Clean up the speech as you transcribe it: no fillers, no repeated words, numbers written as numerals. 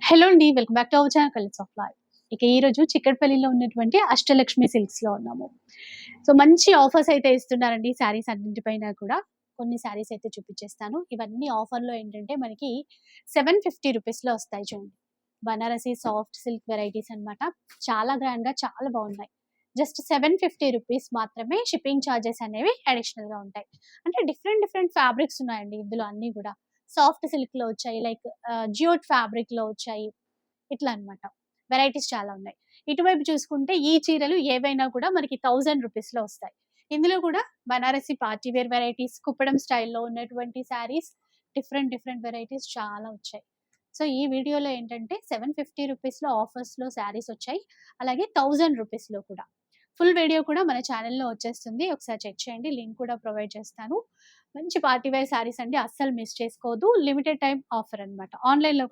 Hello అండి. Welcome back to our channel colours of life. ఇక ఈరోజు చిక్కడపల్లిలో ఉన్నటువంటి అష్టలక్ష్మి సిల్క్స్‌లో ఉన్నాము. సో, మంచి ఆఫర్స్ అయితే ఇస్తున్నారండి శారీస్ అన్నింటిపైన కూడా. కొన్ని శారీస్ అయితే చూపించేస్తాను. ఇవన్నీ ఆఫర్‌లో ఏంటంటే మనకి 750 రూపీస్‌లో వస్తాయి చూడండి. బనారసి సాఫ్ట్ సిల్క్ వెరైటీస్ అన్నమాట. చాలా గ్రాండ్‌గా చాలా బాగున్నాయి. జస్ట్ 750 రూపీస్ మాత్రమే షిప్పింగ్ చార్జెస్ అనేవి అడిషనల్‌గా ఉంటాయి. అంటే డిఫరెంట్ డిఫరెంట్ ఫ్యాబ్రిక్స్ ఉన్నాయండి ఇందులో అన్నీ గూడా. సాఫ్ట్ సిల్క్‌లో వచ్చాయి. లైక్ జియోట్ ఫ్యాబ్రిక్‌లో వచ్చాయి. ఇట్లా అన్నమాట. వెరైటీస్ చాలా ఉన్నాయి. ఇటువైపు చూసుకుంటే ఈ చీరలు ఏవైనా కూడా మనకి 1000 రూపీస్‌లో వస్తాయి. ఇందులో కూడా Banarasi party wear varieties, Kuppadam స్టైల్‌లో ఉన్నటువంటి శారీస్, డిఫరెంట్ డిఫరెంట్ వెరైటీస్ చాలా వచ్చాయి. సో, ఈ వీడియోలో ఏంటంటే 750 రూపీస్‌లో ఆఫర్స్‌లో శారీస్ వచ్చాయి. అలాగే 1000 రూపీస్‌లో కూడా. ఫుల్ వీడియో కూడా మన ఛానెల్‌లో వచ్చేస్తుంది. ఒకసారి చెక్ చేయండి. లింక్ కూడా ప్రొవైడ్ చేస్తాను. మంచి పార్టీ వేర్ శారీస్ అండి. అస్సలు మిస్ చేసుకోవద్దు. లిమిటెడ్ టైమ్ ఆఫర్ అన్నమాట. ఆన్‌లైన్‌లో